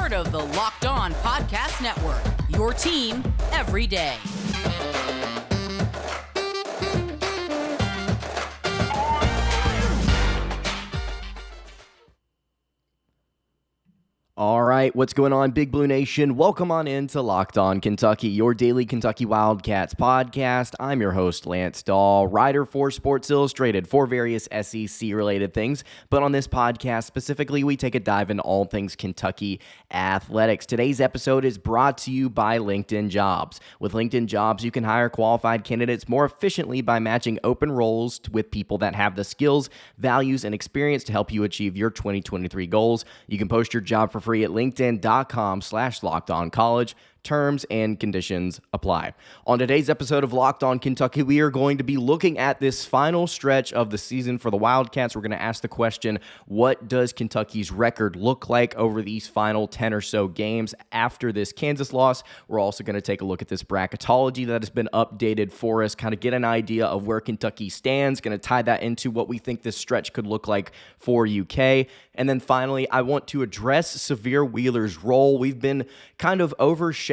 part of the Locked On Podcast Network, your team every day. All right, what's going on, Big Blue Nation? Welcome on into Locked On Kentucky, your daily Kentucky Wildcats podcast. I'm your host, Lance Dawe, writer for Sports Illustrated for various SEC-related things. But on this podcast specifically, we take a dive into all things Kentucky athletics. Today's episode is brought to you by LinkedIn Jobs. With LinkedIn Jobs, you can hire qualified candidates more efficiently by matching open roles with people that have the skills, values, and experience to help you achieve your 2023 goals. You can post your job for free at linkedin.com/lockedoncollege. Terms and conditions apply. On today's episode of Locked On Kentucky, we are going to be looking at this final stretch of the season for the Wildcats. We're going to ask the question, what does Kentucky's record look like over these final 10 or so games after this Kansas loss? We're also going to take a look at this bracketology that has been updated for us, kind of get an idea of where Kentucky stands, going to tie that into what we think this stretch could look like for UK. And then finally, I want to address Sahvir Wheeler's role. We've been kind of overshadowing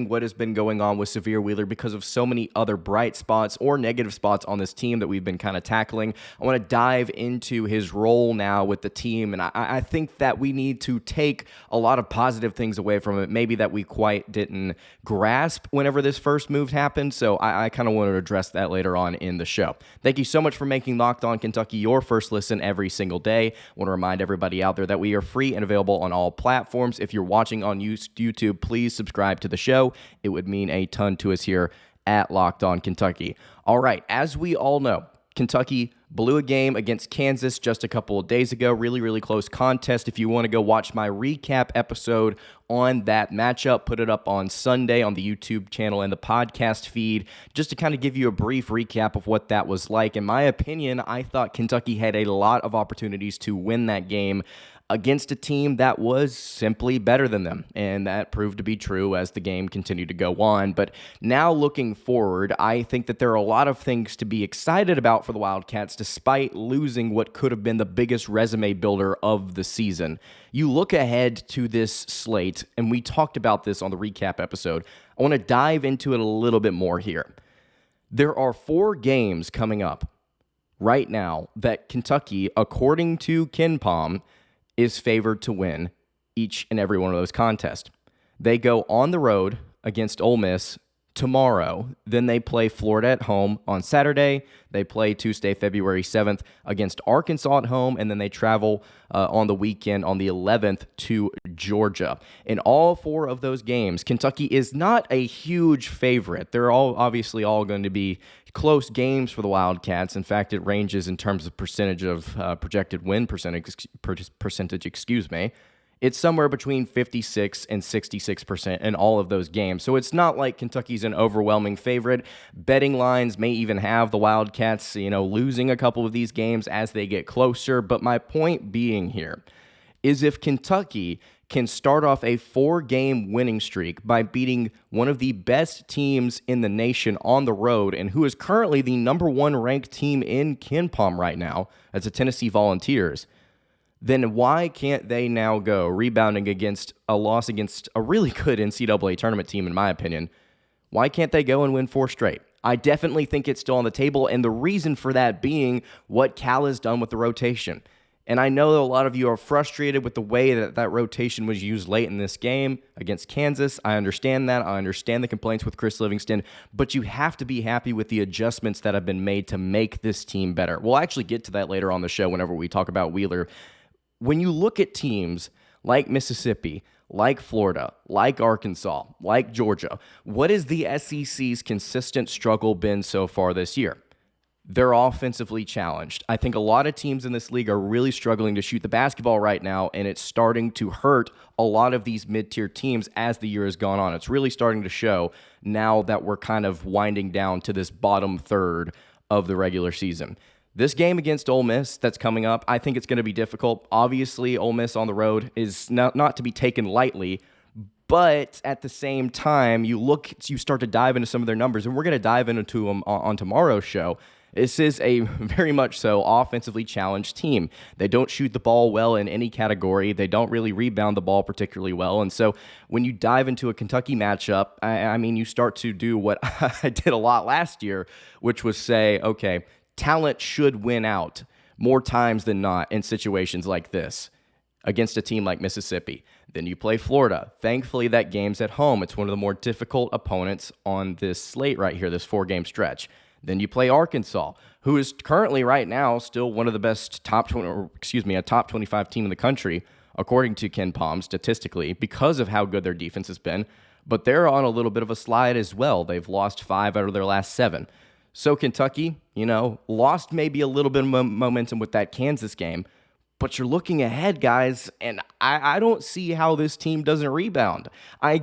what has been going on with Sahvir Wheeler because of so many other bright spots or negative spots on this team that we've been kind of tackling. I want to dive into his role now with the team, and I think that we need to take a lot of positive things away from it, maybe that we quite didn't grasp whenever this first move happened, so I kind of want to address that later on in the show. Thank you so much for making Locked On Kentucky your first listen every single day. I want to remind everybody out there that we are free and available on all platforms. If you're watching on YouTube, please subscribe to the show. It would mean a ton to us here at Locked On Kentucky. All right, as we all know, Kentucky blew a game against Kansas just a couple of days ago. Really, really close contest. If you want to go watch my recap episode on that matchup, put it up on Sunday on the YouTube channel and the podcast feed, just to kind of give you a brief recap of what that was like. In my opinion, I thought Kentucky had a lot of opportunities to win that game against a team that was simply better than them, and that proved to be true as the game continued to go on. But now looking forward, I think that there are a lot of things to be excited about for the Wildcats, despite losing what could have been the biggest resume builder of the season. You look ahead to this slate, and we talked about this on the recap episode. I want to dive into it a little bit more here. There are 4 games coming up right now that Kentucky, according to KenPom, is favored to win each and every one of those contests. They go on the road against Ole Miss tomorrow. Then they play Florida at home on Saturday. They play Tuesday, February 7th against Arkansas at home, and then they travel on the weekend on the 11th to Georgia. In all 4 of those games, Kentucky is not a huge favorite. They're obviously all going to be close games for the Wildcats. In fact, it ranges in terms of percentage of projected win percentage, It's somewhere between 56 and 66% in all of those games. So it's not like Kentucky's an overwhelming favorite. Betting lines may even have the Wildcats, losing a couple of these games as they get closer. But my point being here is if Kentucky can start off a 4-game winning streak by beating one of the best teams in the nation on the road and who is currently the number 1 ranked team in KenPom right now, as the Tennessee Volunteers, then why can't they now go rebounding against a loss against a really good NCAA tournament team, in my opinion? Why can't they go and win 4 straight? I definitely think it's still on the table, and the reason for that being what Cal has done with the rotation. And I know that a lot of you are frustrated with the way that rotation was used late in this game against Kansas. I understand that. I understand the complaints with Chris Livingston, but you have to be happy with the adjustments that have been made to make this team better. We'll actually get to that later on the show whenever we talk about Wheeler. When you look at teams like Mississippi, like Florida, like Arkansas, like Georgia, what has the SEC's consistent struggle been so far this year? They're offensively challenged. I think a lot of teams in this league are really struggling to shoot the basketball right now, and it's starting to hurt a lot of these mid-tier teams as the year has gone on. It's really starting to show now that we're kind of winding down to this bottom third of the regular season. This game against Ole Miss that's coming up, I think it's going to be difficult. Obviously, Ole Miss on the road is not to be taken lightly, but at the same time, you start to dive into some of their numbers, and we're going to dive into them on tomorrow's show. This is a very much so offensively challenged team. They don't shoot the ball well in any category. They don't really rebound the ball particularly well. And so when you dive into a Kentucky matchup, I mean, you start to do what I did a lot last year, which was say, okay, talent should win out more times than not in situations like this against a team like Mississippi. Then you play Florida. Thankfully, that game's at home. It's one of the more difficult opponents on this slate right here, this 4-game stretch. Then you play Arkansas, who is currently right now still one of the best a top 25 team in the country, according to Ken Pom statistically, because of how good their defense has been. But they're on a little bit of a slide as well. They've lost 5 out of their last 7. So Kentucky, lost maybe a little bit of momentum with that Kansas game. But you're looking ahead, guys, and I don't see how this team doesn't rebound. I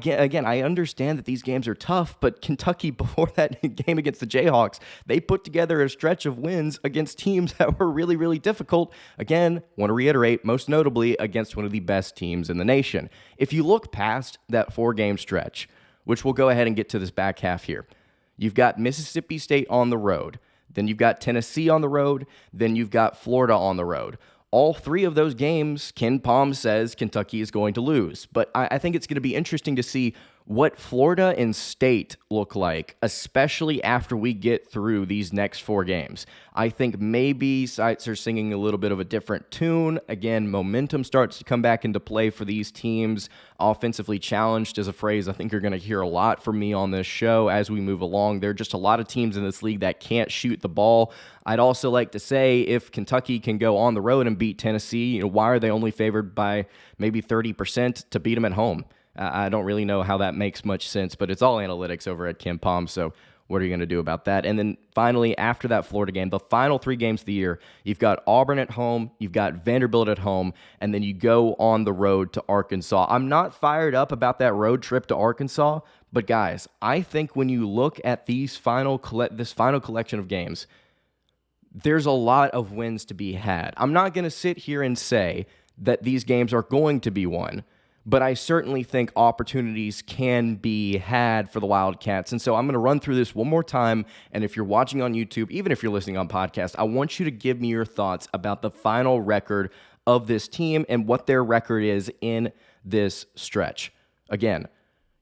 understand that these games are tough, but Kentucky, before that game against the Jayhawks, they put together a stretch of wins against teams that were really, really difficult. Again, want to reiterate, most notably against one of the best teams in the nation. If you look past that 4-game stretch, which we'll go ahead and get to this back half here, you've got Mississippi State on the road, then you've got Tennessee on the road, then you've got Florida on the road. All 3 of those games, Ken Pom says Kentucky is going to lose. But I think it's going to be interesting to see what Florida and State look like, especially after we get through these next 4 games. I think maybe sites are singing a little bit of a different tune. Again, momentum starts to come back into play for these teams. Offensively challenged is a phrase I think you're going to hear a lot from me on this show as we move along. There are just a lot of teams in this league that can't shoot the ball. I'd also like to say if Kentucky can go on the road and beat Tennessee, why are they only favored by maybe 30% to beat them at home? I don't really know how that makes much sense, but it's all analytics over at Ken Pom, so what are you going to do about that? And then finally, after that Florida game, the final 3 games of the year, you've got Auburn at home, you've got Vanderbilt at home, and then you go on the road to Arkansas. I'm not fired up about that road trip to Arkansas, but guys, I think when you look at this final collection of games, there's a lot of wins to be had. I'm not going to sit here and say that these games are going to be won, but I certainly think opportunities can be had for the Wildcats. And so I'm going to run through this one more time. And if you're watching on YouTube, even if you're listening on podcast, I want you to give me your thoughts about the final record of this team and what their record is in this stretch. Again,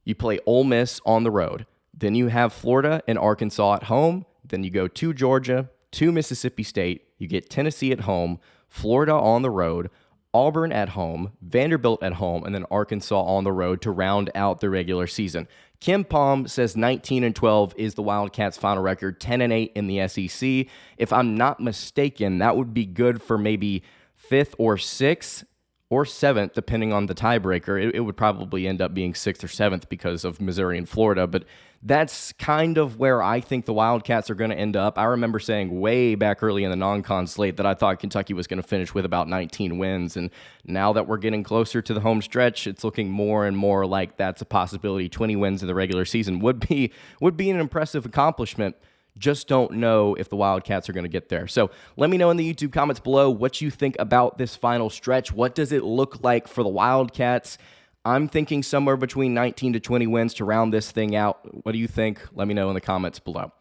you play Ole Miss on the road. Then you have Florida and Arkansas at home. Then you go to Georgia, to Mississippi State. You get Tennessee at home, Florida on the road, Auburn at home, Vanderbilt at home, and then Arkansas on the road to round out the regular season. Ken Pom says 19-12 is the Wildcats' final record, 10-8 in the SEC. If I'm not mistaken, that would be good for maybe 5th or 6th or 7th, depending on the tiebreaker. It would probably end up being 6th or 7th because of Missouri and Florida, but that's kind of where I think the Wildcats are going to end up. I remember saying way back early in the non-con slate that I thought Kentucky was going to finish with about 19 wins, and now that we're getting closer to the home stretch, it's looking more and more like that's a possibility. 20 wins in the regular season would be an impressive accomplishment. Just don't know if the Wildcats are going to get there. So let me know in the YouTube comments below what you think about this final stretch. What does it look like for the Wildcats? I'm thinking somewhere between 19 to 20 wins to round this thing out. What do you think? Let me know in the comments below.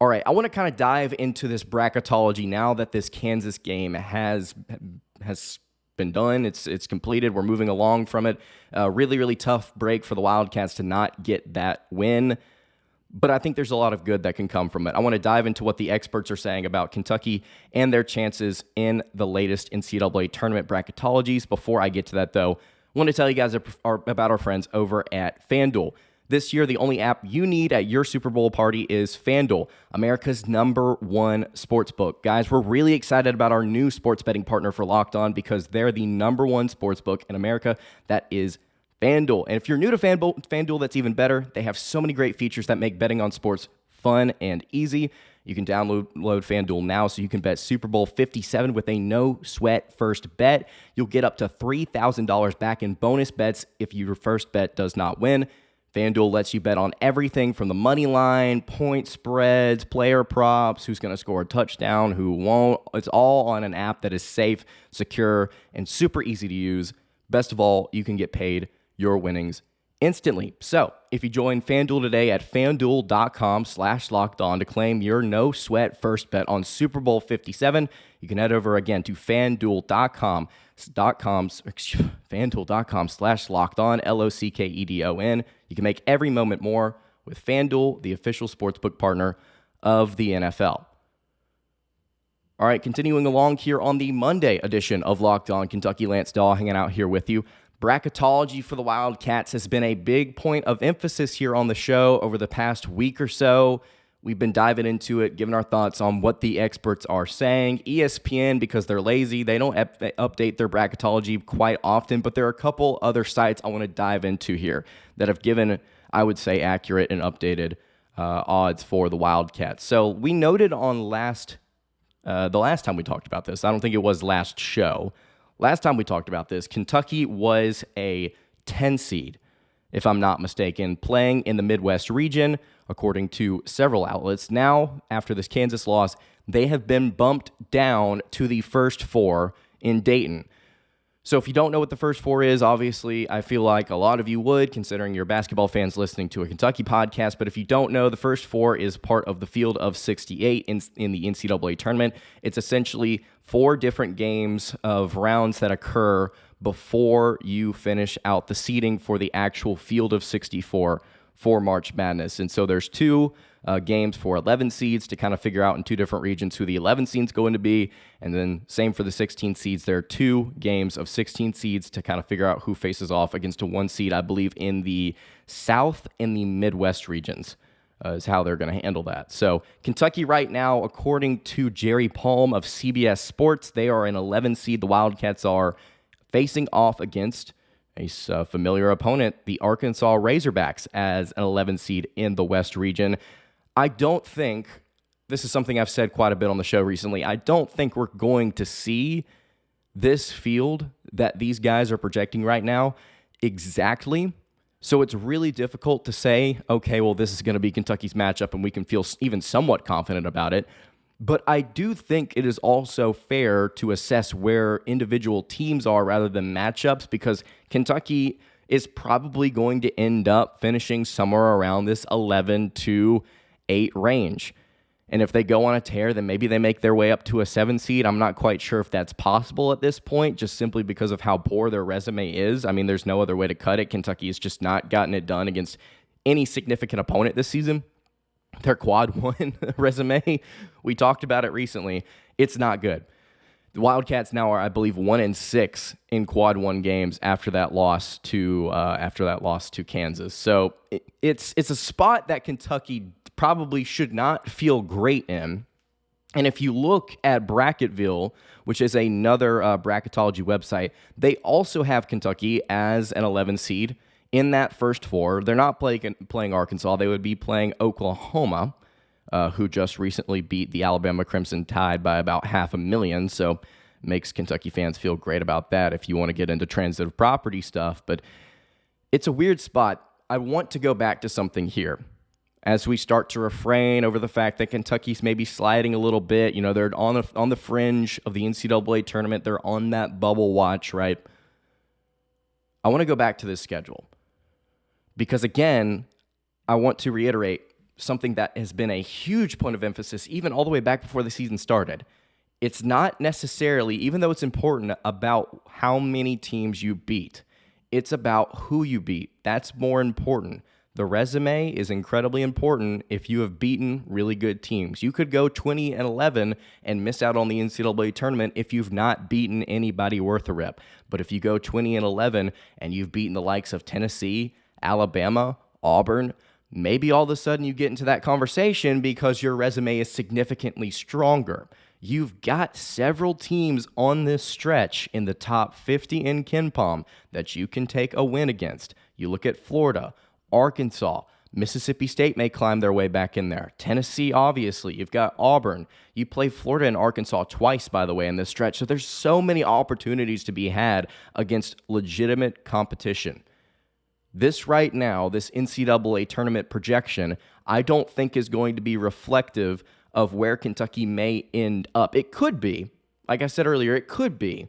All right, I want to kind of dive into this bracketology now that this Kansas game has been done. It's completed. We're moving along from it. Really, really tough break for the Wildcats to not get that win. But I think there's a lot of good that can come from it. I want to dive into what the experts are saying about Kentucky and their chances in the latest NCAA Tournament bracketologies. Before I get to that, though, I want to tell you guys about our friends over at FanDuel. This year, the only app you need at your Super Bowl party is FanDuel, America's #1 sportsbook. Guys, we're really excited about our new sports betting partner for Locked On because they're the #1 sportsbook in America. That is FanDuel. And if you're new to FanDuel, that's even better. They have so many great features that make betting on sports fun and easy. You can download FanDuel now so you can bet Super Bowl 57 with a no-sweat first bet. You'll get up to $3,000 back in bonus bets if your first bet does not win. FanDuel lets you bet on everything from the money line, point spreads, player props, who's going to score a touchdown, who won't. It's all on an app that is safe, secure, and super easy to use. Best of all, you can get paid your winnings instantly. So if you join FanDuel today at FanDuel.com/lockedon to claim your no sweat first bet on Super Bowl 57, you can head over again to FanDuel.com/lockedon, LOCKEDON. You can make every moment more with FanDuel, the official sportsbook partner of the NFL. All right, continuing along here on the Monday edition of Locked On Kentucky, Lance Dawe hanging out here with you. Bracketology for the Wildcats has been a big point of emphasis here on the show over the past week or so. We've been diving into it, giving our thoughts on what the experts are saying. ESPN, because they're lazy, they don't update their bracketology quite often, but there are a couple other sites I want to dive into here that have given, I would say, accurate and updated odds for the Wildcats. So we noted on the last time we talked about this, I don't think it was last show. Last time we talked about this, Kentucky was a 10 seed, if I'm not mistaken, playing in the Midwest region, according to several outlets. Now, after this Kansas loss, they have been bumped down to the first four in Dayton. So if you don't know what the first four is, obviously, I feel like a lot of you would, considering you're basketball fans listening to a Kentucky podcast. But if you don't know, the first four is part of the field of 68 in the NCAA tournament. It's essentially 4 different games of rounds that occur before you finish out the seeding for the actual field of 64 for March Madness. And so there's 2 games for 11 seeds to kind of figure out in 2 different regions who the 11 seeds going to be. And then same for the 16 seeds. There are 2 games of 16 seeds to kind of figure out who faces off against a 1 seed, I believe, in the South and the Midwest regions is how they're going to handle that. So Kentucky right now, according to Jerry Palm of CBS Sports, they are an 11 seed. The Wildcats are facing off against a familiar opponent, the Arkansas Razorbacks, as an 11 seed in the West region. I don't think, this is something I've said quite a bit on the show recently, I don't think we're going to see this field that these guys are projecting right now exactly. So it's really difficult to say, okay, well, this is going to be Kentucky's matchup and we can feel even somewhat confident about it. But I do think it is also fair to assess where individual teams are rather than matchups, because Kentucky is probably going to end up finishing somewhere around this 11-8 range. And if they go on a tear, then maybe they make their way up to a 7 seed. I'm not quite sure if that's possible at this point, just simply because of how poor their resume is. I mean, there's no other way to cut it. Kentucky has just not gotten it done against any significant opponent this season. Their quad 1 resume, we talked about it recently. It's not good. The Wildcats now are, I believe, 1-6 in quad 1 games after that loss to Kansas. So it's a spot that Kentucky probably should not feel great in. And if you look at Bracketville, which is another bracketology website, they also have Kentucky as an 11 seed in that first 4. They're not playing Arkansas. They would be playing Oklahoma, who just recently beat the Alabama Crimson Tide by about 500,000. So makes Kentucky fans feel great about that if you want to get into transitive property stuff. But it's a weird spot. I want to go back to something here as we start to refrain over the fact that Kentucky's maybe sliding a little bit. You know, they're on the fringe of the NCAA tournament. They're on that bubble watch, right? I want to go back to this schedule because, again, I want to reiterate something that has been a huge point of emphasis even all the way back before the season started. It's not necessarily, even though it's important, about how many teams you beat. It's about who you beat. That's more important. The resume is incredibly important if you have beaten really good teams. You could go 20-11 and miss out on the NCAA tournament if you've not beaten anybody worth a rip. But if you go 20-11 and you've beaten the likes of Tennessee, Alabama, Auburn, maybe all of a sudden you get into that conversation because your resume is significantly stronger. You've got several teams on this stretch in the top 50 in KenPom that you can take a win against. You look at Florida, Arkansas, Mississippi State may climb their way back in there. Tennessee, obviously. You've got Auburn. You play Florida and Arkansas twice, by the way, in this stretch. So there's so many opportunities to be had against legitimate competition. This right now, this NCAA tournament projection, I don't think is going to be reflective of where Kentucky may end up. It could be. Like I said earlier, it could be.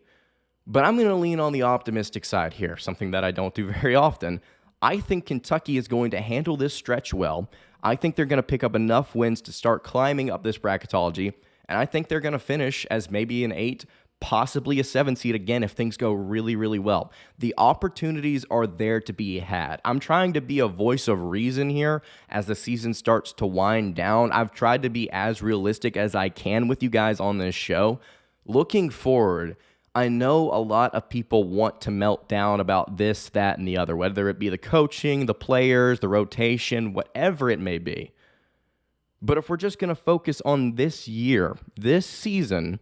But I'm going to lean on the optimistic side here, something that I don't do very often. I think Kentucky is going to handle this stretch well. I think they're going to pick up enough wins to start climbing up this bracketology, and I think they're going to finish as maybe an 8, possibly a 7 seed again if things go really, really well. The opportunities are there to be had. I'm trying to be a voice of reason here as the season starts to wind down. I've tried to be as realistic as I can with you guys on this show. Looking forward, I know a lot of people want to melt down about this, that, and the other, whether it be the coaching, the players, the rotation, whatever it may be. But if we're just going to focus on this year, this season,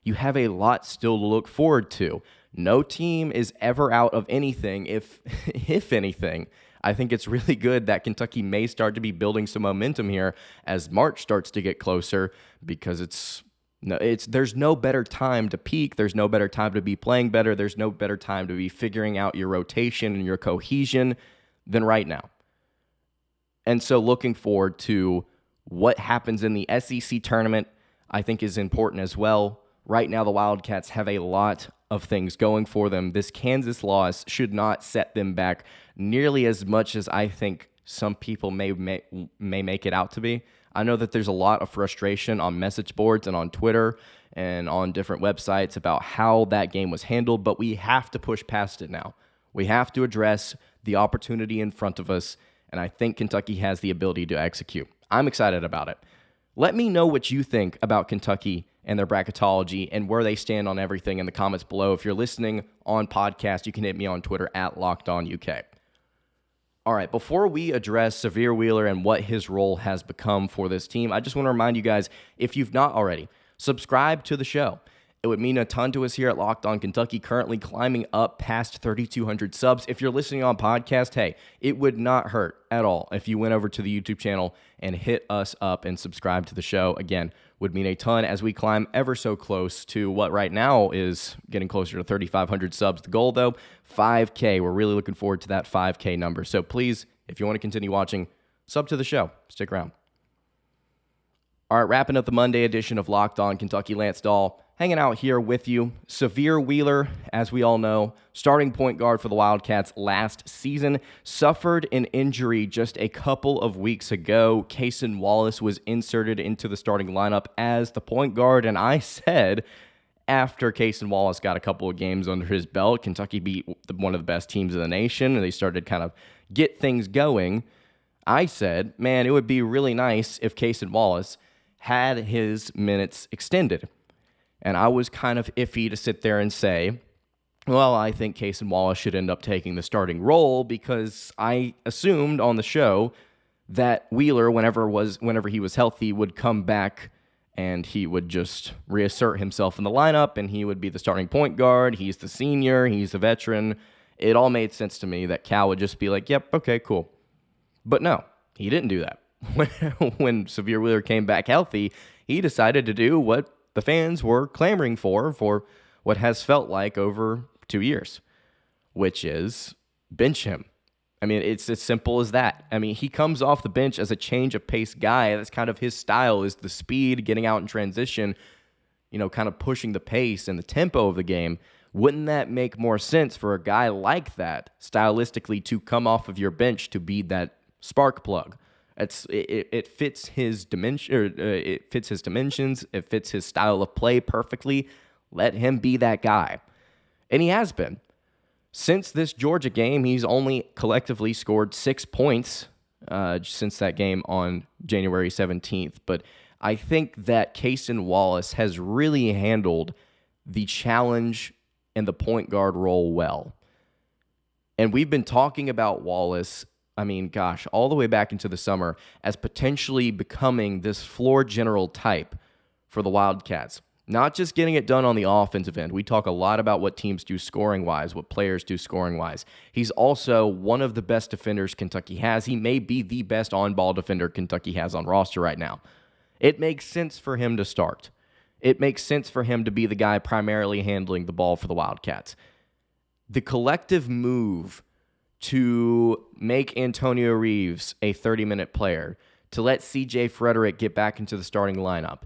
you have a lot still to look forward to. No team is ever out of anything, if anything. I think it's really good that Kentucky may start to be building some momentum here as March starts to get closer, because there's no better time to peak. There's no better time to be playing better. There's no better time to be figuring out your rotation and your cohesion than right now. And so looking forward to what happens in the SEC tournament, I think is important as well. Right now, the Wildcats have a lot of things going for them. This Kansas loss should not set them back nearly as much as I think some people may make it out to be. I know that there's a lot of frustration on message boards and on Twitter and on different websites about how that game was handled, but we have to push past it now. We have to address the opportunity in front of us, and I think Kentucky has the ability to execute. I'm excited about it. Let me know what you think about Kentucky and their bracketology and where they stand on everything in the comments below. If you're listening on podcast, you can hit me on Twitter at LockedOnUK. All right, before we address Sahvir Wheeler and what his role has become for this team, I just want to remind you guys, if you've not already, subscribe to the show. It would mean a ton to us here at Locked On Kentucky, currently climbing up past 3,200 subs. If you're listening on podcast, hey, it would not hurt at all if you went over to the YouTube channel and hit us up and subscribe to the show. Again, would mean a ton as we climb ever so close to what right now is getting closer to 3,500 subs. The goal, though, 5K. We're really looking forward to that 5K number. So please, if you want to continue watching, sub to the show. Stick around. All right, wrapping up the Monday edition of Locked On Kentucky. Lance Dawe hanging out here with you. Sahvir Wheeler, as we all know, starting point guard for the Wildcats last season, suffered an injury just a couple of weeks ago. Cason Wallace was inserted into the starting lineup as the point guard, and I said after Cason Wallace got a couple of games under his belt, Kentucky beat one of the best teams in the nation, and they started kind of get things going. I said, man, it would be really nice if Cason Wallace had his minutes extended. And I was kind of iffy to sit there and say, well, I think Cason Wallace should end up taking the starting role, because I assumed on the show that Wheeler, whenever he was healthy, would come back and he would just reassert himself in the lineup and he would be the starting point guard. He's the senior. He's the veteran. It all made sense to me that Cal would just be like, yep, okay, cool. But no, he didn't do that. When Sahvir Wheeler came back healthy, he decided to do what the fans were clamoring for what has felt like over 2 years, which is bench him. I mean, it's as simple as that. I mean, he comes off the bench as a change of pace guy. That's kind of his style, is the speed, getting out in transition, kind of pushing the pace and the tempo of the game. Wouldn't that make more sense for a guy like that, stylistically, to come off of your bench to be that spark plug? It fits his dimension. It fits his dimensions. It fits his style of play perfectly. Let him be that guy, and he has been. Since this Georgia game, he's only collectively scored 6 points since that game on January 17th. But I think that Cason Wallace has really handled the challenge and the point guard role well. And we've been talking about Wallace, all the way back into the summer, as potentially becoming this floor general type for the Wildcats. Not just getting it done on the offensive end. We talk a lot about what teams do scoring-wise, what players do scoring-wise. He's also one of the best defenders Kentucky has. He may be the best on-ball defender Kentucky has on roster right now. It makes sense for him to start. It makes sense for him to be the guy primarily handling the ball for the Wildcats. The collective move to make Antonio Reeves a 30-minute player, to let CJ Fredrick get back into the starting lineup,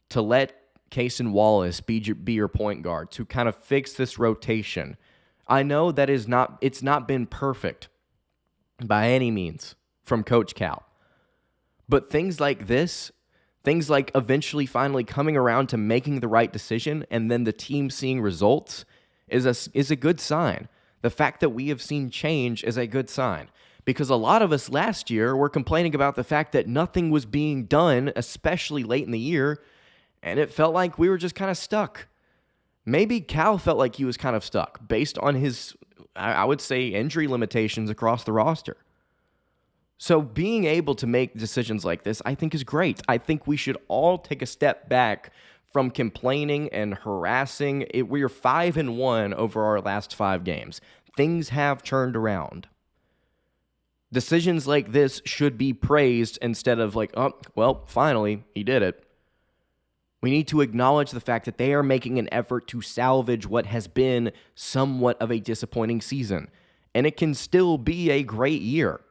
to let Cason Wallace be your point guard, to kind of fix this rotation. I know that it's not been perfect. by any means from Coach Cal. But things like this, things like eventually finally coming around to making the right decision and then the team seeing results is a good sign. The fact that we have seen change is a good sign. Because a lot of us last year were complaining about the fact that nothing was being done, especially late in the year, and it felt like we were just kind of stuck. Maybe Cal felt like he was kind of stuck based on his, I would say, injury limitations across the roster. So being able to make decisions like this, I think, is great. I think we should all take a step back from complaining and harassing. We are 5-1 over our last 5 games. Things have turned around. Decisions like this should be praised instead of like, oh, well, finally, he did it. We need to acknowledge the fact that they are making an effort to salvage what has been somewhat of a disappointing season. And it can still be a great year.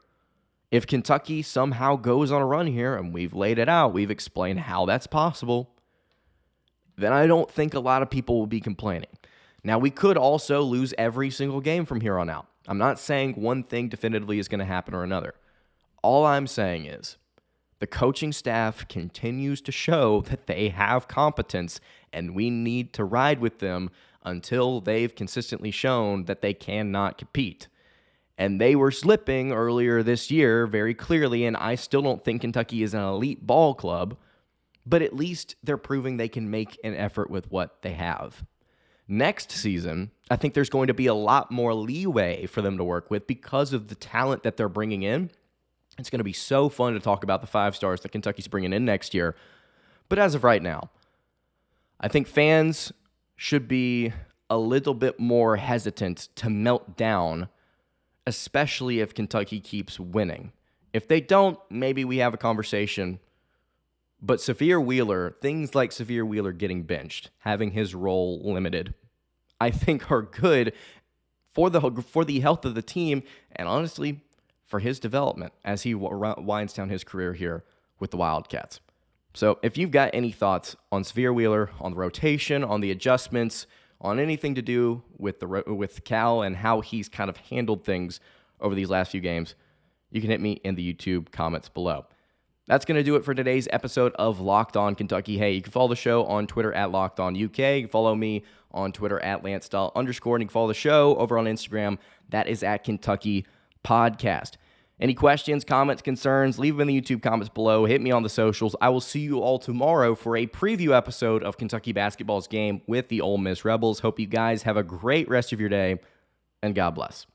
If Kentucky somehow goes on a run here, and we've laid it out, we've explained how that's possible, then I don't think a lot of people will be complaining. Now, we could also lose every single game from here on out. I'm not saying one thing definitively is going to happen or another. All I'm saying is the coaching staff continues to show that they have competence, and we need to ride with them until they've consistently shown that they cannot compete. And they were slipping earlier this year very clearly, and I still don't think Kentucky is an elite ball club, but at least they're proving they can make an effort with what they have. Next season, I think there's going to be a lot more leeway for them to work with because of the talent that they're bringing in. It's going to be so fun to talk about the 5 stars that Kentucky's bringing in next year. But as of right now, I think fans should be a little bit more hesitant to melt down, especially if Kentucky keeps winning. If they don't, maybe we have a conversation. But Sahvir Wheeler, things like Sahvir Wheeler getting benched, having his role limited, I think are good for the health of the team and honestly for his development as he winds down his career here with the Wildcats. So if you've got any thoughts on Sahvir Wheeler, on the rotation, on the adjustments, on anything to do with Cal and how he's kind of handled things over these last few games, you can hit me in the YouTube comments below. That's going to do it for today's episode of Locked On Kentucky. Hey, you can follow the show on Twitter at Locked On UK. You can follow me on Twitter at LanceDahl_. And you can follow the show over on Instagram. That is at Kentucky Podcast. Any questions, comments, concerns, leave them in the YouTube comments below. Hit me on the socials. I will see you all tomorrow for a preview episode of Kentucky basketball's game with the Ole Miss Rebels. Hope you guys have a great rest of your day, and God bless.